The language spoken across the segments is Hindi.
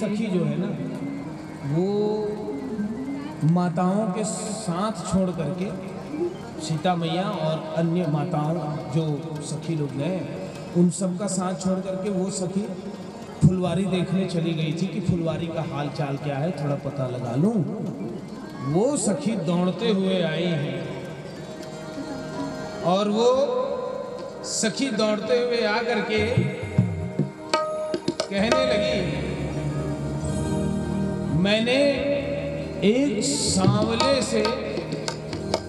सखी जो है ना, वो माताओं के साथ छोड़ करके, सीता मैया और अन्य माताओं जो सखी लोग गए उन सब का साथ छोड़ करके वो सखी फुलवारी देखने चली गई थी कि फुलवारी का हाल चाल क्या है, थोड़ा पता लगा लूं। वो सखी दौड़ते हुए आई हैं और वो सखी दौड़ते हुए आ करके कहने लगी, मैंने एक सांवले से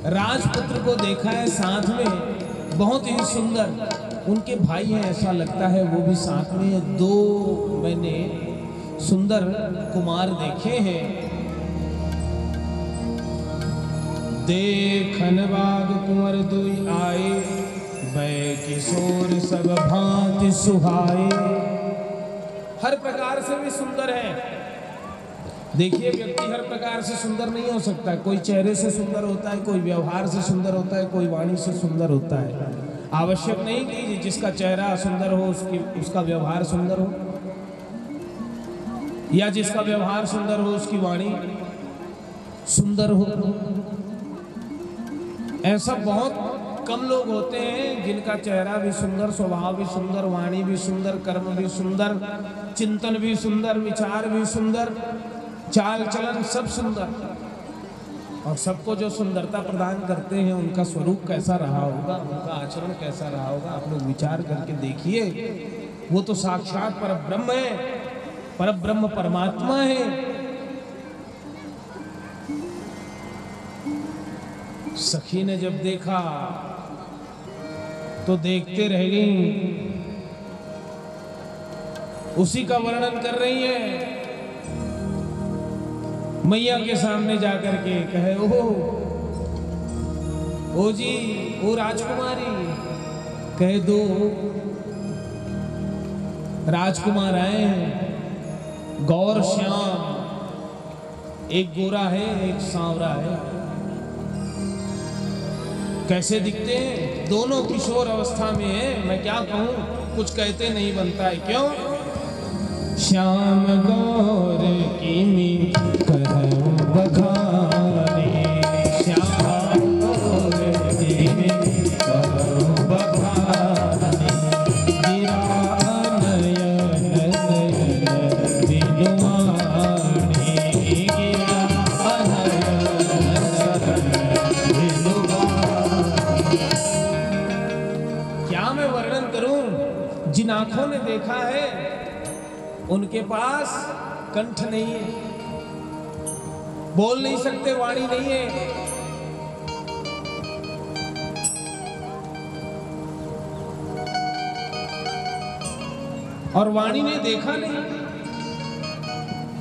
राजपुत्र को देखा है साथ में, बहुत ही सुंदर, उनके भाई हैं ऐसा लगता है, वो भी साथ में, दो मैंने सुंदर कुमार देखे हैं। देखन बाग कुंवर दुई आए, बै किशोर सब भांति सुहाए। हर प्रकार से भी सुंदर है। देखिए, व्यक्ति हर प्रकार से सुंदर नहीं हो सकता। कोई चेहरे से सुंदर होता है, कोई व्यवहार से सुंदर होता है, कोई वाणी से सुंदर होता है। आवश्यक नहीं कि जिसका चेहरा सुंदर हो उसका व्यवहार सुंदर हो, या जिसका व्यवहार सुंदर हो उसकी वाणी सुंदर हो। ऐसा बहुत कम लोग होते हैं जिनका चेहरा भी सुंदर, स्वभाव भी सुंदर, वाणी भी सुंदर, कर्म भी सुंदर, चिंतन भी सुंदर, विचार भी सुंदर, चाल चलन सब सुंदर। और सबको जो सुंदरता प्रदान करते हैं उनका स्वरूप कैसा रहा होगा, उनका आचरण कैसा रहा होगा, आप लोग विचार करके देखिए। वो तो साक्षात परब्रह्म है, परब्रह्म परमात्मा है। सखी ने जब देखा तो देखते रह गई। उसी का वर्णन कर रही है। मैया के सामने जाकर के कहे, ओ जी, ओ राजकुमारी। कह दो राजकुमार आए हैं, गौर श्याम, एक गोरा है एक सांवरा है। कैसे दिखते हैं? दोनों किशोर अवस्था में है। मैं क्या कहूं, कुछ कहते नहीं बनता है। क्यों? श्याम गौर की मी कहूं बखानी, श्याम गौर की मी कहूं बखानी, गिरा नयन नयन बिनुवानी, गिरा नयन नयन बिनुवानी। क्या मैं वर्णन करूं? जिन आंखों ने देखा है उनके पास कंठ नहीं है, बोल नहीं सकते, वाणी नहीं है। और वाणी ने देखा नहीं,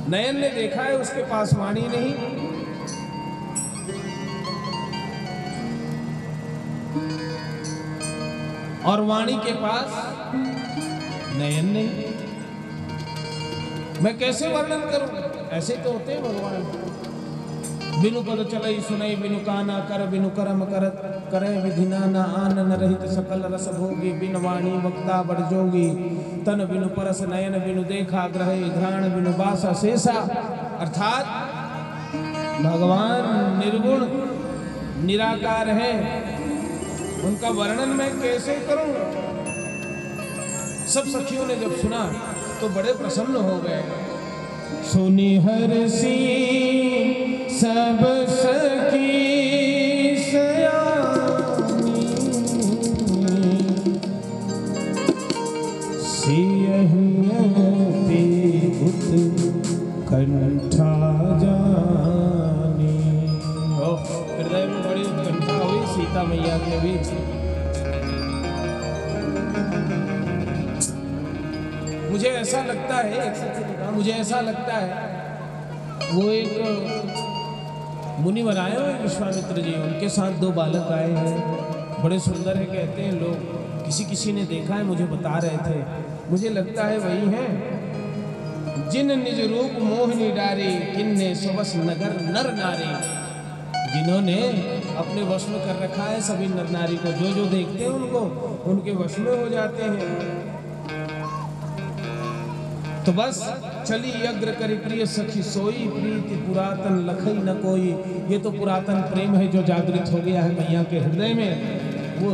नयन ने देखा है, उसके पास वाणी नहीं। और वाणी के पास नयन नहीं। मैं कैसे वर्णन करूं? ऐसे तो होते हैं भगवान। बिनु पद चलई सुनई, बिनु काना कर, बिनु करम करत करे विधिना न आन, न रहित सकल रस भोगी, बिन वाणी वक्ता बड़ जोगी, तन बिनु परस नयन, बिनु देखा ग्रह घ्राण, बिनु बासा शेषा। अर्थात भगवान निर्गुण निराकार है, उनका वर्णन मैं कैसे करूं? सब सखियों ने जब सुना तो बड़े प्रसन्न हो गए। सुनी हरसी सब सखी सयानी, सियहियति उत्कंठा जानी। हृदय में बड़ी उत्कंठा हुई सीता मैया के बीच। मुझे ऐसा लगता है, मुझे ऐसा लगता है वो एक मुनिवर आए हुए विश्वामित्र जी, उनके साथ दो बालक आए हैं, बड़े सुंदर है कहते हैं लोग। किसी किसी ने देखा है, मुझे बता रहे थे। मुझे लगता है वही हैं जिन निज रूप मोहिनी डारी, किन्ने सुबस नगर नर नारी। जिन्होंने अपने वश में कर रखा है सभी नर नारी को, जो जो देखते हैं उनको उनके वश में हो जाते हैं। तो बस चली अग्र करी प्रिय सखी सोई, प्रीति पुरातन लखई न कोई। ये तो पुरातन प्रेम है जो जागृत हो गया है मैया के हृदय में। वो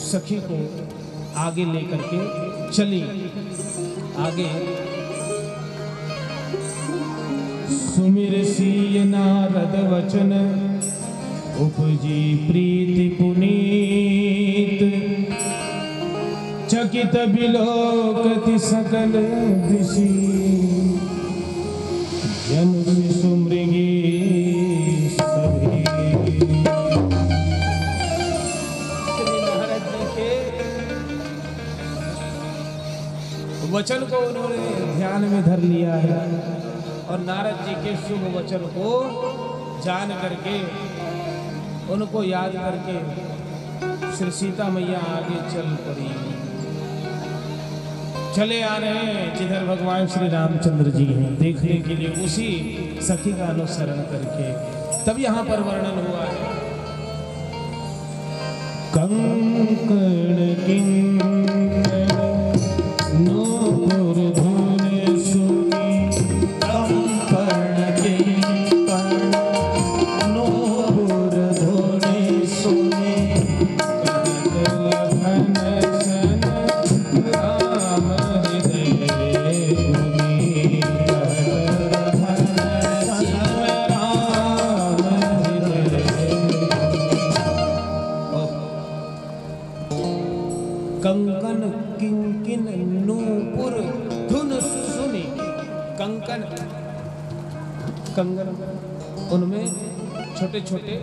सखी को आगे लेकर के चली। आगे सुमिर सीय नारद वचन, उपजी प्रीति पुनीत। चकित बिलोकति सकल दिशि, जनु शिशु मृगी सभी। नारद जी के वचन को उन्होंने ध्यान में धर लिया है और नारद जी के शुभ वचन को जान करके, उनको याद करके श्री सीता मैया आगे चल पड़ी। चले आ रहे हैं जिधर भगवान श्री रामचंद्र जी हैं देखने के लिए, उसी सखी का अनुसरण करके। तब यहाँ पर वर्णन हुआ है, कंकण किंकण नूपुर धुन सुनी, कंकण किंकण नूपुर धुन सुनी। कंकन किंकिन नूपुर धुन सुनी। कंकन कंगन, उनमें छोटे छोटे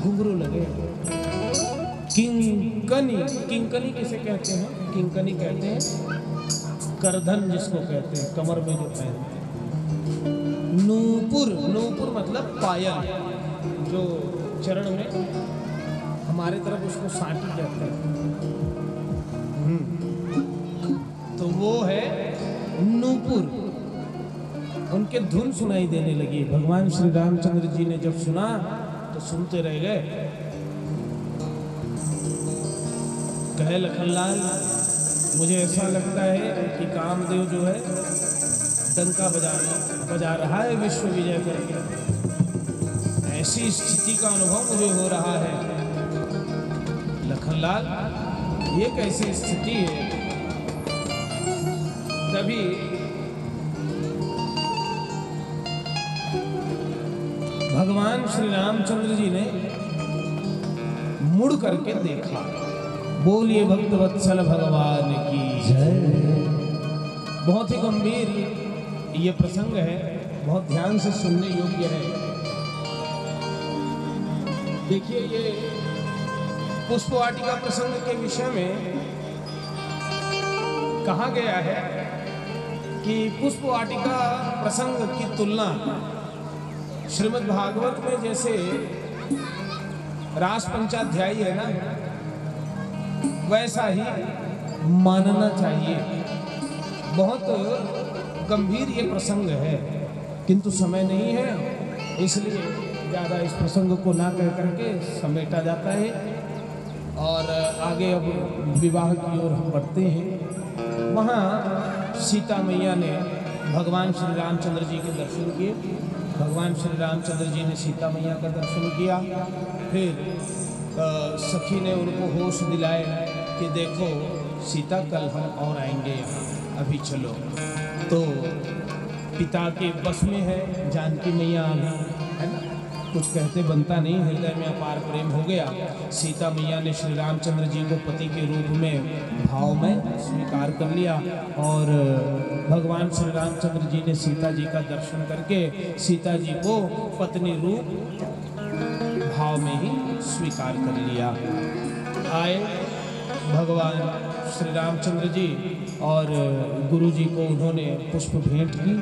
घुंघरू लगे। किंकनी, किंकनी किसे कहते हैं? किंकनी कहते हैं करधन जिसको कहते हैं, कमर में जो पहनते हैं। नूपुर, नूपुर मतलब पायल, जो चरण में हमारे तरफ उसको सांटी कहते हैं। तो वो है नूपुर। उनके धुन सुनाई देने लगी। भगवान श्री रामचंद्र जी ने जब सुना तो सुनते रह गए। कहे लखनलाल, मुझे ऐसा लगता है कि कामदेव जो है डंका बजा रहा है विश्व विजय करके। ऐसी स्थिति का अनुभव मुझे हो रहा है। लखनलाल, ये कैसी स्थिति है? तभी भगवान श्री रामचंद्र जी ने मुड़ करके देखा। बोलिए भक्त वत्सल भगवान की जय। बहुत ही गंभीर ये प्रसंग है, बहुत ध्यान से सुनने योग्य है। देखिए, ये पुष्प वाटिका प्रसंग के विषय में कहा गया है कि पुष्प वाटिका प्रसंग की तुलना श्रीमद् भागवत में जैसे रास पंचाध्यायी है ना, वैसा ही मानना चाहिए। बहुत गंभीर ये प्रसंग है, किंतु समय नहीं है, इसलिए ज़्यादा इस प्रसंग को ना कह करके समेटा जाता है। और आगे अब विवाह की ओर हम बढ़ते हैं। वहाँ सीता मैया ने भगवान श्री रामचंद्र जी के दर्शन किए। भगवान श्री रामचंद्र जी ने सीता मैया का दर्शन किया। फिर सखी ने उनको होश दिलाए कि देखो सीता, कल हम और आएंगे यहाँ, अभी चलो। तो पिता के बस में है जानकी मैया, है ना, कुछ कहते बनता नहीं, हृदय में अपार प्रेम हो गया। सीता मैया ने श्री रामचंद्र जी को पति के रूप में भाव में स्वीकार कर लिया और भगवान श्री रामचंद्र जी ने सीता जी का दर्शन करके सीता जी को पत्नी रूप भाव में ही स्वीकार कर लिया। आए भगवान श्री रामचंद्र जी और गुरु जी को उन्होंने पुष्प भेंट की।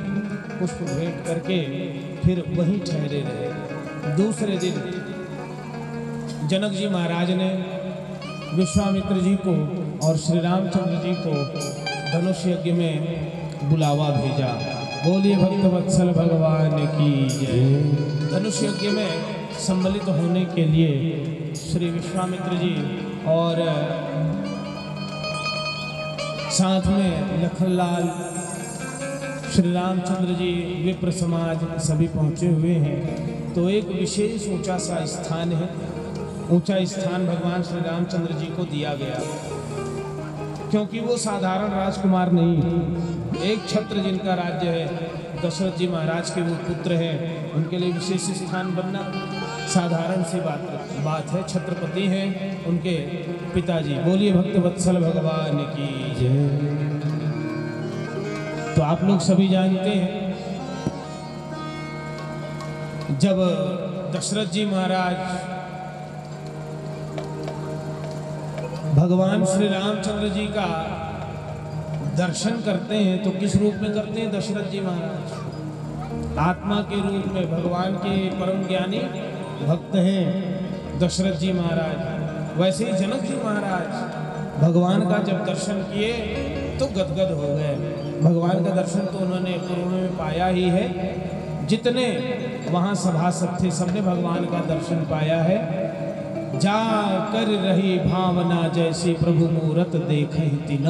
पुष्प भेंट करके फिर वहीं ठहरे रहे। दूसरे दिन जनक जी महाराज ने विश्वामित्र जी को और श्री रामचंद्र जी को धनुष यज्ञ में बुलावा भेजा। बोलिए भक्त वत्सल भगवान की जय। धनुष यज्ञ में सम्मिलित होने के लिए श्री विश्वामित्र जी और साथ में लखनलाल, श्री रामचंद्र जी, विप्र समाज सभी पहुँचे हुए हैं। तो एक विशेष ऊंचा सा स्थान है, ऊंचा स्थान भगवान श्री रामचंद्र जी को दिया गया, क्योंकि वो साधारण राजकुमार नहीं थे। एक छत्र जिनका राज्य है, दशरथ जी महाराज के वो पुत्र हैं, उनके लिए विशेष स्थान बनना साधारण सी बात है। छत्रपति हैं उनके पिताजी। बोलिए भक्त वत्सल भगवान की जय। तो आप लोग सभी जानते हैं, जब दशरथ जी महाराज भगवान श्री रामचंद्र जी का दर्शन करते हैं तो किस रूप में करते हैं? दशरथ जी महाराज आत्मा के रूप में। भगवान के परम ज्ञानी भक्त हैं दशरथ जी महाराज। वैसे ही जनक जी महाराज भगवान का जब दर्शन किए तो गदगद हो गए। भगवान का दर्शन तो उन्होंने पूर्व में पाया ही है, जितने वहाँ सभासद थे सबने भगवान का दर्शन पाया है। जा कर रही भावना जैसे प्रभु मूरत देखे तिन,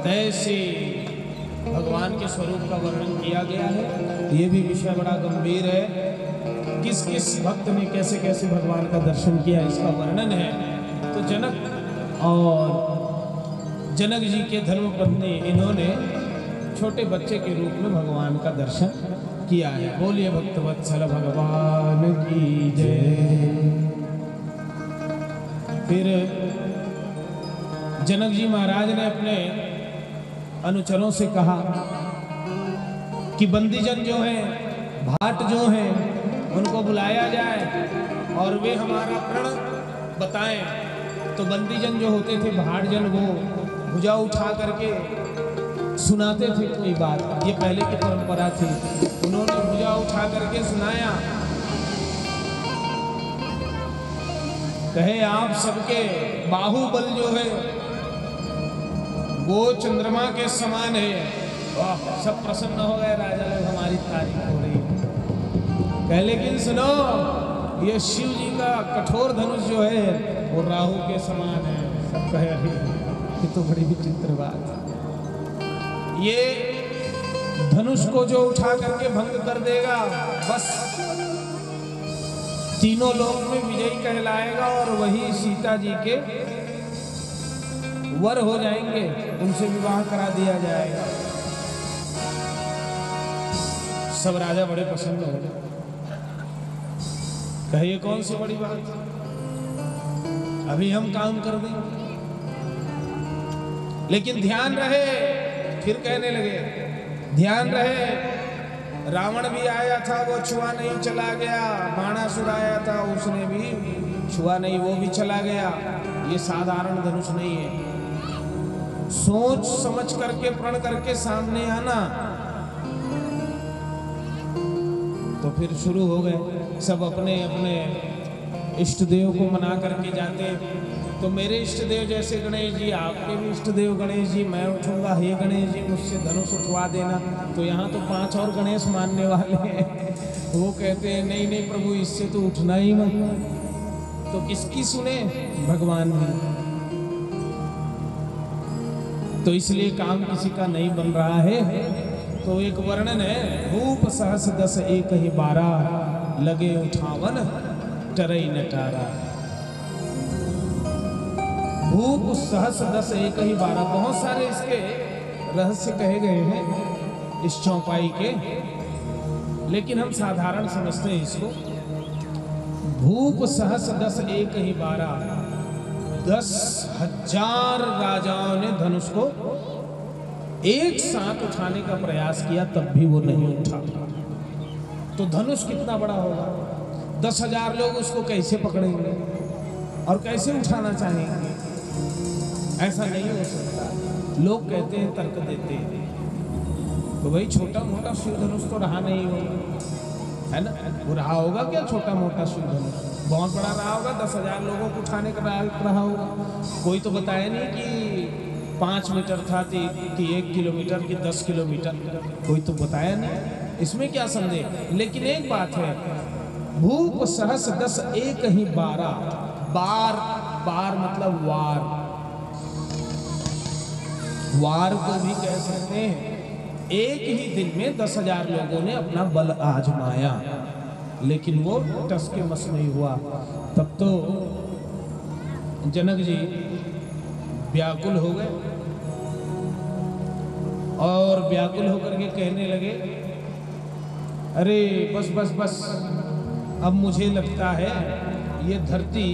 तैसे भगवान के स्वरूप का वर्णन किया गया है। ये भी विषय बड़ा गंभीर है, किस किस भक्त ने कैसे कैसे भगवान का दर्शन किया, इसका वर्णन है। तो जनक और जनक जी के धर्मपत्नी इन्होंने छोटे बच्चे के रूप में भगवान का दर्शन किया है। बोलिए भक्त वत्सल भगवान की जय। फिर जनक जी महाराज ने अपने अनुचरों से कहा कि बंदीजन जो हैं, भाट जो हैं, उनको बुलाया जाए और वे हमारा प्रण बताएं। तो बंदीजन जो होते थे, भाटजन, वो भुजा उठा करके सुनाते थे कोई बात। ये पहले की परंपरा थी। उन्होंने भुजा उठा करके सुनाया, कहे आप सबके बाहुबल जो है वो चंद्रमा के समान है। वाह, सब प्रसन्न हो गए राजा लोग, हमारी तारीफ हो रही है। कहे लेकिन सुनो, ये शिव जी का कठोर धनुष जो है वो राहु के समान है। सब कहे अरे ये तो बड़ी विचित्र बात है। ये धनुष को जो उठा करके भंग कर देगा, बस तीनों लोक में विजयी कहलाएगा और वही सीता जी के वर हो जाएंगे, उनसे विवाह करा दिया जाएगा। सब राजा बड़े प्रसन्न हो गए। कहिए कौन सी बड़ी बात, अभी हम काम कर देंगे। लेकिन ध्यान रहे, फिर कहने लगे ध्यान रहे, रावण भी आया था, वो छुआ नहीं चला गया। बाणासुर आया था, उसने भी छुआ नहीं, वो भी चला गया। ये साधारण धनुष नहीं है। सोच समझ करके प्रण करके सामने आना। तो फिर शुरू हो गए सब अपने अपने इष्ट देव को मना करके जाते। तो मेरे इष्ट देव जैसे गणेश जी, आपके भी इष्ट देव गणेश जी, मैं उठूंगा, हे गणेश जी मुझसे धनुष उठवा देना। तो यहाँ तो 5 और गणेश मानने वाले हैं। वो कहते हैं नहीं नहीं प्रभु, इससे तो उठना ही मत। तो किसकी सुने? भगवान ने। तो इसलिए काम किसी का नहीं बन रहा है। तो एक वर्णन है, भूप सहस 10 एक ही 12, लगे उठावन टरई नटारा। भूप सहस 10 एक ही 12, बहुत सारे इसके रहस्य कहे गए हैं इस चौपाई के, लेकिन हम साधारण समझते हैं इसको। भूप सहस 10 एक ही 12, 10,000 राजाओं ने धनुष को एक साथ उठाने का प्रयास किया, तब भी वो नहीं उठा। तो धनुष कितना बड़ा होगा? 10,000 लोग उसको कैसे पकड़ेंगे और कैसे उठाना चाहेंगे? ऐसा नहीं हो सकता। लोग कहते हैं, तर्क देते हैं, तो भाई छोटा मोटा शिव धनुष तो रहा नहीं होगा, है ना? वो रहा होगा क्या छोटा मोटा शिव धनुष? बहुत बड़ा रहा होगा, 10,000 लोगों को उठाने का रहा होगा। कोई तो बताया नहीं कि 5 मीटर था कि 1 किलोमीटर की 10 किलोमीटर, कोई तो बताया नहीं। इसमें क्या संदेह? लेकिन एक बात है, भूप सहस 10 एक ही 12, बार बार मतलब वार, वार को भी कह सकते हैं। एक ही दिन में 10,000 लोगों ने अपना बल आजमाया, लेकिन वो टस के मस नहीं हुआ। तब तो जनक जी व्याकुल हो गए और व्याकुल होकर के कहने लगे, अरे बस बस बस, अब मुझे लगता है ये धरती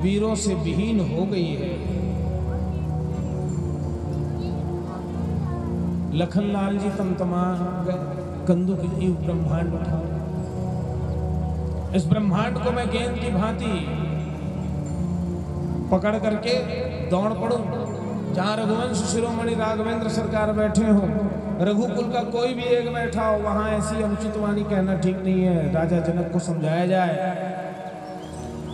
वीरों से विहीन हो गई है। लखनलाल जी तमतमा गए, कंदुक जी ब्रह्मांड उठा, इस ब्रह्मांड को मैं गेंद की भांति पकड़ करके दौड़ पड़ूं, जहां रघुवंश शिरोमणि राघवेंद्र सरकार बैठे हो, रघुकुल का कोई भी एक बैठा हो, वहां ऐसी अनुचित वाणी कहना ठीक नहीं है, राजा जनक को समझाया जाए।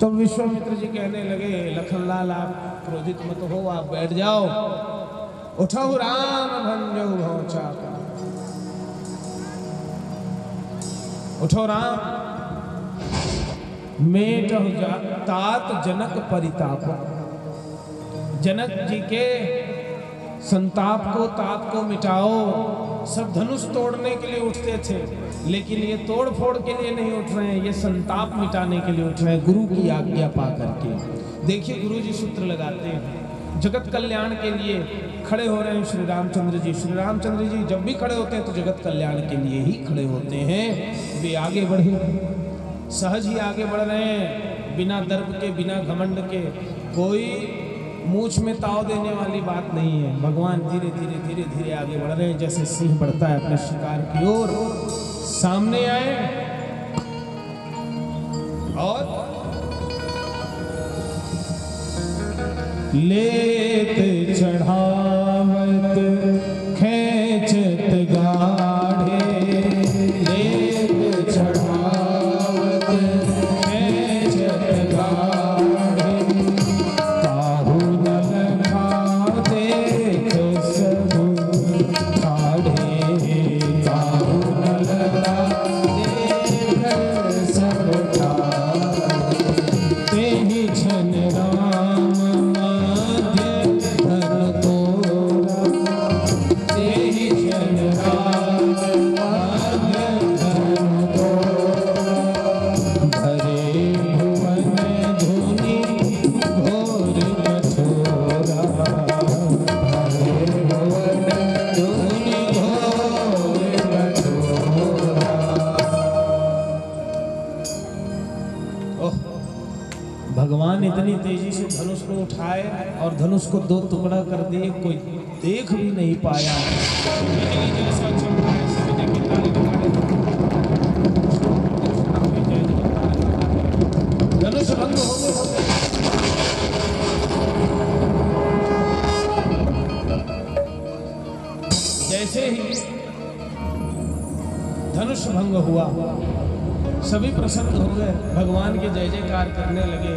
तो विश्वामित्र जी कहने लगे, लखनलाल आप क्रोधित मत हो, आप बैठ जाओ, उठो राम भंजो भव चापा, उठो राम मेटहु तात जनक परिताप। जनक जी के संताप को, ताप को मिटाओ। सब धनुष तोड़ने के लिए उठते थे, लेकिन ये तोड़ फोड़ के लिए नहीं उठ रहे हैं, ये संताप मिटाने के लिए उठ रहे हैं, गुरु की आज्ञा पा करके। देखिए गुरु जी सूत्र लगाते हैं, जगत कल्याण के लिए खड़े हो रहे हैं श्री रामचंद्र जी। श्री रामचंद्र जी जब भी खड़े होते हैं तो जगत कल्याण के लिए ही खड़े होते हैं। वे आगे बढ़े, सहज ही आगे बढ़ रहे हैं, बिना दर्प के, बिना घमंड के, कोई मूछ में ताव देने वाली बात नहीं है। भगवान धीरे धीरे धीरे धीरे आगे बढ़ रहे हैं, जैसे सिंह बढ़ता है अपने शिकार की ओर। सामने आए और लेत चढ़ावत खेचत गाढ़े, लेत चढ़ावत खेचत गाढ़े, काहू न लखा देख सब ठाढ़े, काहू न लखा देख सब ठाढ़े, तेहि छन राम भगवान इतनी तेजी से धनुष को उठाए और धनुष को दो टुकड़ा कर दिए, कोई देख भी नहीं पाया। जैसा चमकाए सभी के ताले लगाए, धनुष भंग हो गए। जैसे ही धनुष भंग हुआ, सभी प्रसन्न हो गए, भगवान के जय जयकार करने लगे।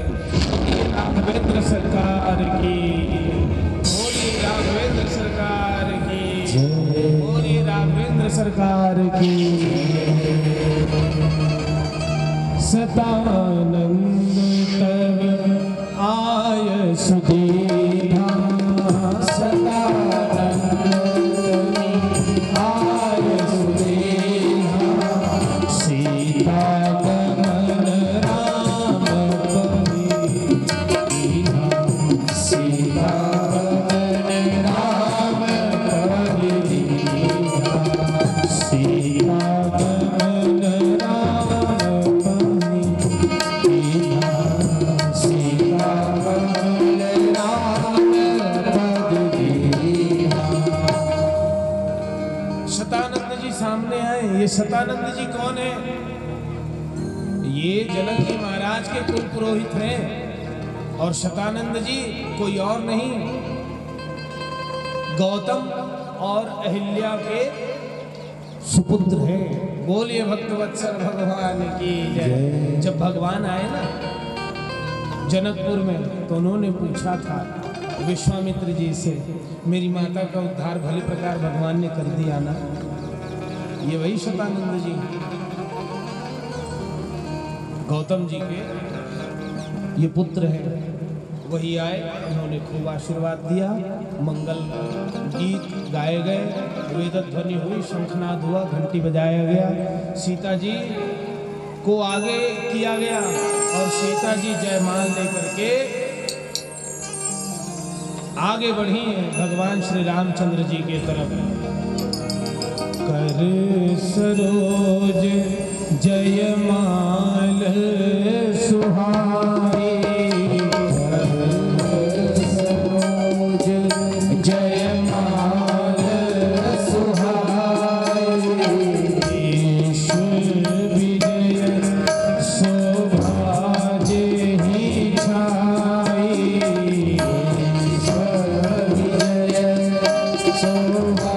राघवेंद्र सरकार की, बोलिए राघवेंद्र सरकार की, बोलिए राघवेंद्र सरकार की। सतानंद तब आय सुधीरा, सतानंद आय सुधीरा, सीता शतानंद जी कौन है? ये जनक जी महाराज के कुल पुरोहित हैं और शतानंद जी कोई और नहीं, गौतम और अहिल्या के सुपुत्र हैं। बोलिए भक्तवत्सल भगवान की जय। जब भगवान आए ना जनकपुर में, तो उन्होंने पूछा था विश्वामित्र जी से, मेरी माता का उद्धार भली प्रकार भगवान ने कर दिया ना? ये वही शतानंद जी, गौतम जी के ये पुत्र हैं। वही आए, उन्होंने खूब आशीर्वाद दिया। मंगल गीत गाए गए, वेद ध्वनि हुई, शंखनाद हुआ, घंटी बजाया गया, सीता जी को आगे किया गया और सीता जी जयमाल लेकर के आगे बढ़ी हैं भगवान श्री रामचंद्र जी के तरफ। कर सरोज जयमाल सुहाई, कर सरोज जयमाल सुहाई, ईश्वर विजय शोभा जेहि छाई, ईश्वर विजय शोभा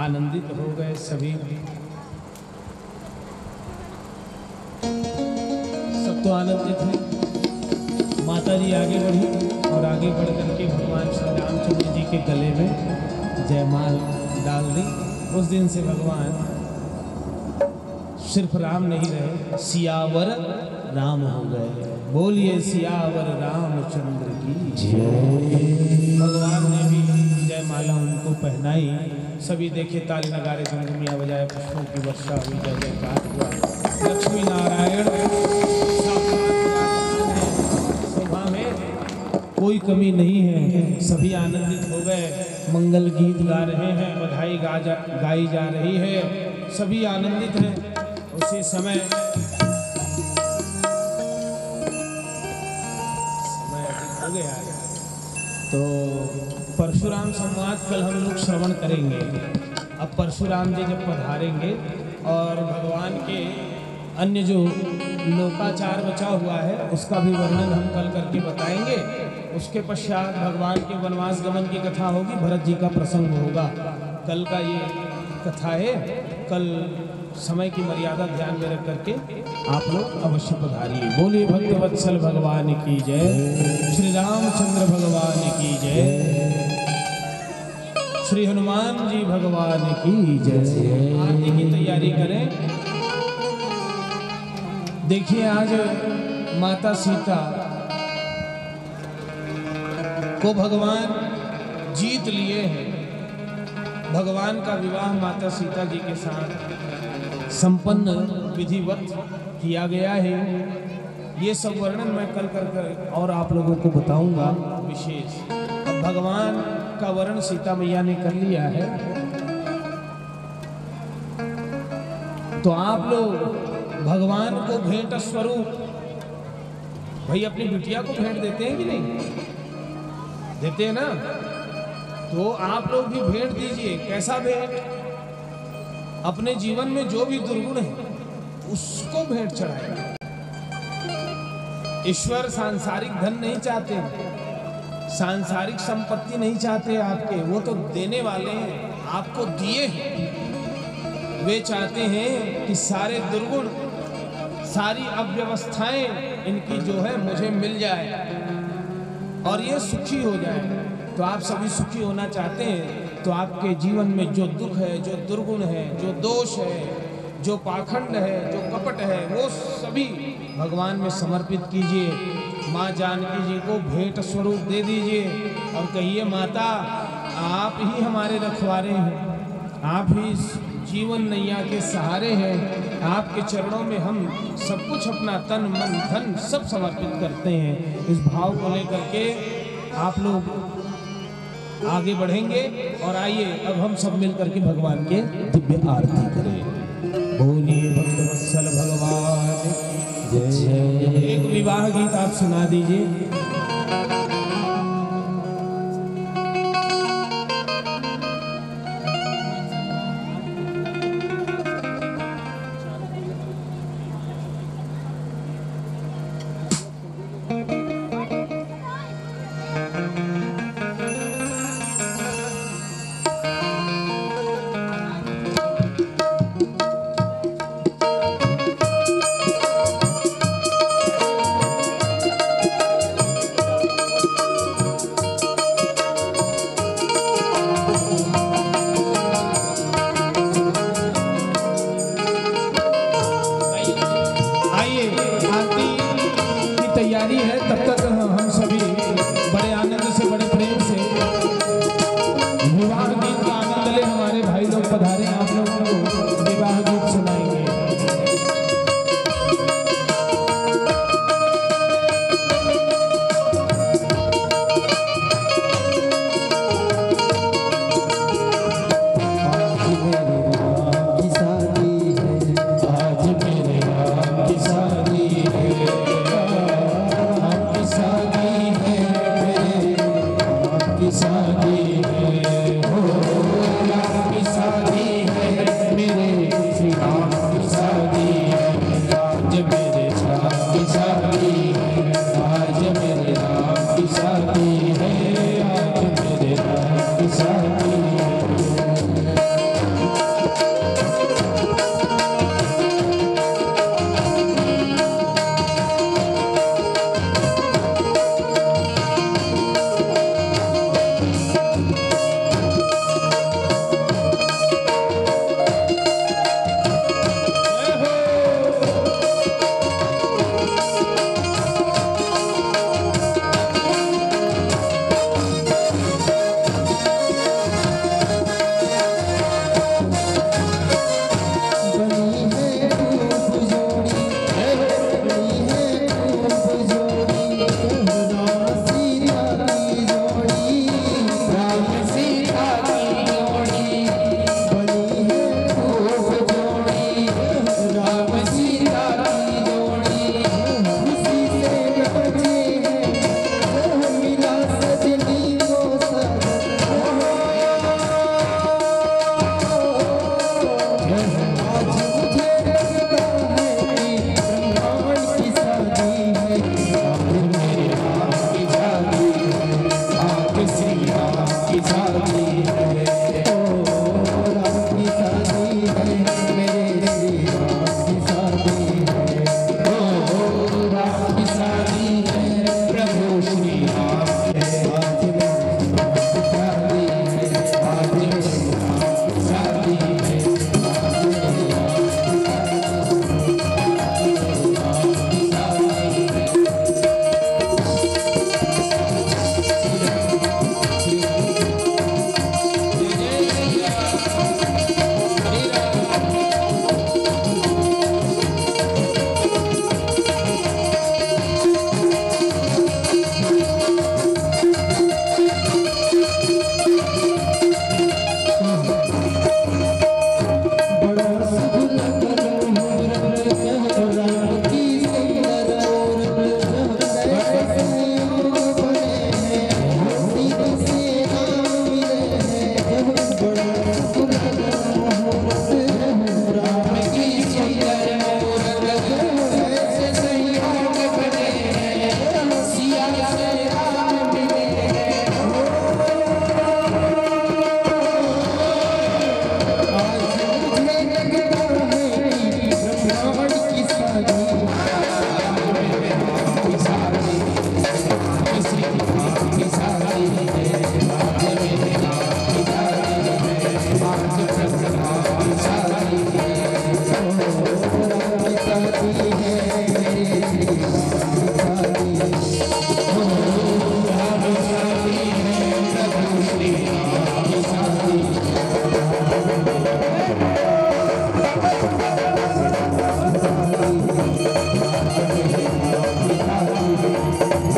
आनंदित हो गए सभी। सब तो आनंदित हैं। माता जी आगे बढ़ी और आगे बढ़ करके भगवान श्री रामचंद्र जी के गले में जयमाल डाल दी। उस दिन से भगवान सिर्फ राम नहीं रहे, सियावर राम हो गए। बोलिए सियावर रामचंद्र की जय। भगवान ने भी जयमाला उनको पहनाई। सभी देखे ताली नगारे झुमझुमियाँ बजाए, पुष्पों की वर्षा हुई, जय जयकार हुआ। लक्ष्मी नारायण सभा में कोई कमी नहीं है, सभी आनंदित हो गए। मंगल गीत गा रहे हैं, बधाई गाई जा रही है, सभी आनंदित हैं। उसी समय हो गया तो परशुराम संवाद कल हम लोग श्रवण करेंगे। अब परशुराम जी जब पधारेंगे और भगवान के अन्य जो लोकाचार बचा हुआ है उसका भी वर्णन हम कल करके बताएंगे। उसके पश्चात भगवान के वनवास गमन की कथा होगी, भरत जी का प्रसंग होगा। कल का ये कथा है। कल समय की मर्यादा ध्यान में रख करके आप लोग अवश्य पधारिए। बोलिए भक्तवत्सल भगवान की जय, श्री रामचंद्र भगवान की जय, श्री हनुमान जी भगवान की जय। आरती की तैयारी करें। देखिए आज माता सीता को भगवान जीत लिए हैं। भगवान का विवाह माता सीता जी के साथ संपन्न विधिवत किया गया है। ये सब वर्णन मैं कल कर और आप लोगों को बताऊंगा विशेष। अब भगवान का वर्णन सीता मैया ने कर लिया है, तो आप लोग भगवान को भेंट स्वरूप भाई अपनी बिटिया को भेंट देते हैं कि नहीं देते हैं ना? तो आप लोग भी भेंट दीजिए। कैसा भेंट? अपने जीवन में जो भी दुर्गुण है उसको भेंट चढ़ाएगा। ईश्वर सांसारिक धन नहीं चाहते, सांसारिक संपत्ति नहीं चाहते आपके, वो तो देने वाले हैं, आपको दिए हैं। वे चाहते हैं कि सारे दुर्गुण, सारी अव्यवस्थाएं इनकी जो है मुझे मिल जाए और ये सुखी हो जाए। तो आप सभी सुखी होना चाहते हैं तो आपके जीवन में जो दुख है, जो दुर्गुण है, जो दोष है, जो पाखंड है, जो कपट है, वो सभी भगवान में समर्पित कीजिए। माँ जानकी जी को भेंट स्वरूप दे दीजिए और कहिए माता आप ही हमारे रखवारे हैं, आप ही जीवन नैया के सहारे हैं। आपके चरणों में हम सब कुछ अपना तन मन धन सब समर्पित करते हैं। इस भाव को लेकर के आप लोग आगे बढ़ेंगे और आइए अब हम सब मिलकर के भगवान के दिव्य आरती करें। बोलिए भक्तवत्सल भगवान की जय। एक विवाह गीत आप सुना दीजिए। तैयारी है, तब तक हम सभी बड़े आनंद से, बड़े प्रेम से विवाह गीत का आनंद ले। हमारे भाई लोग पधारे, आप लोगों को विवाह गीत सुनाएंगे।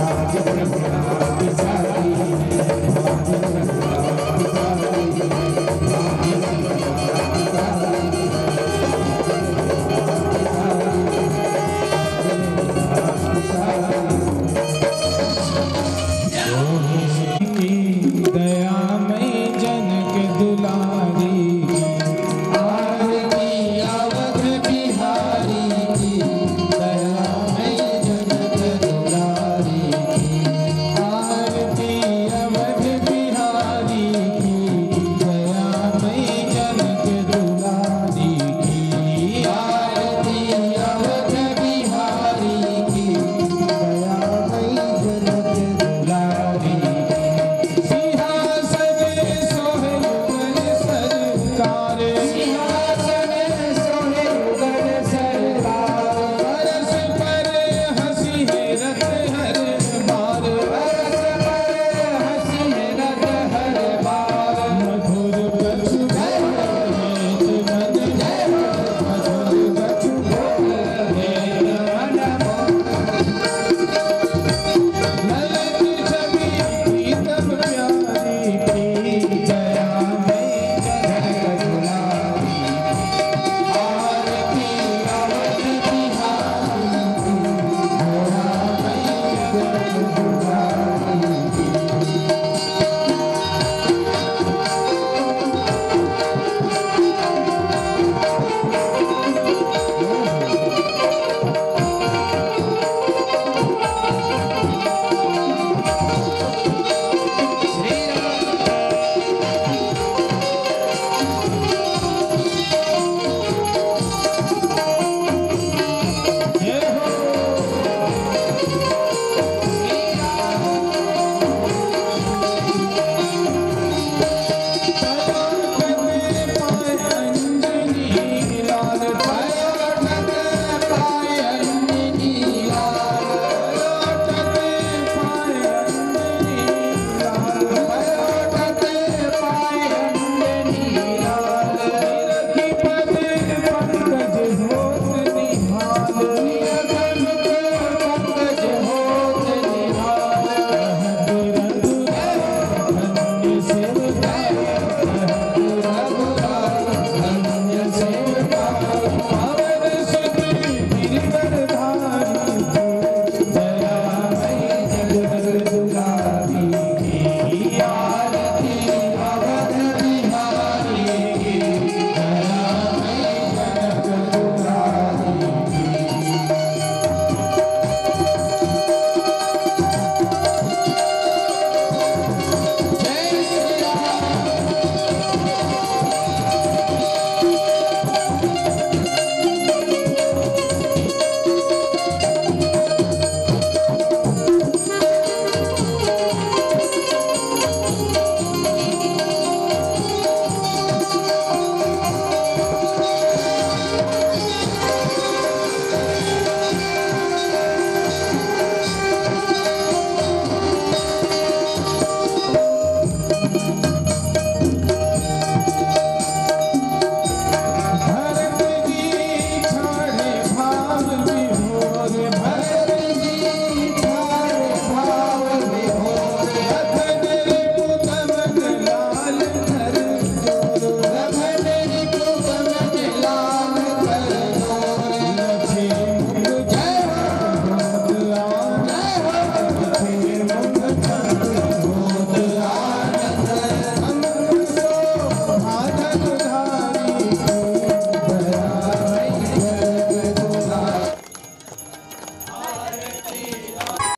राज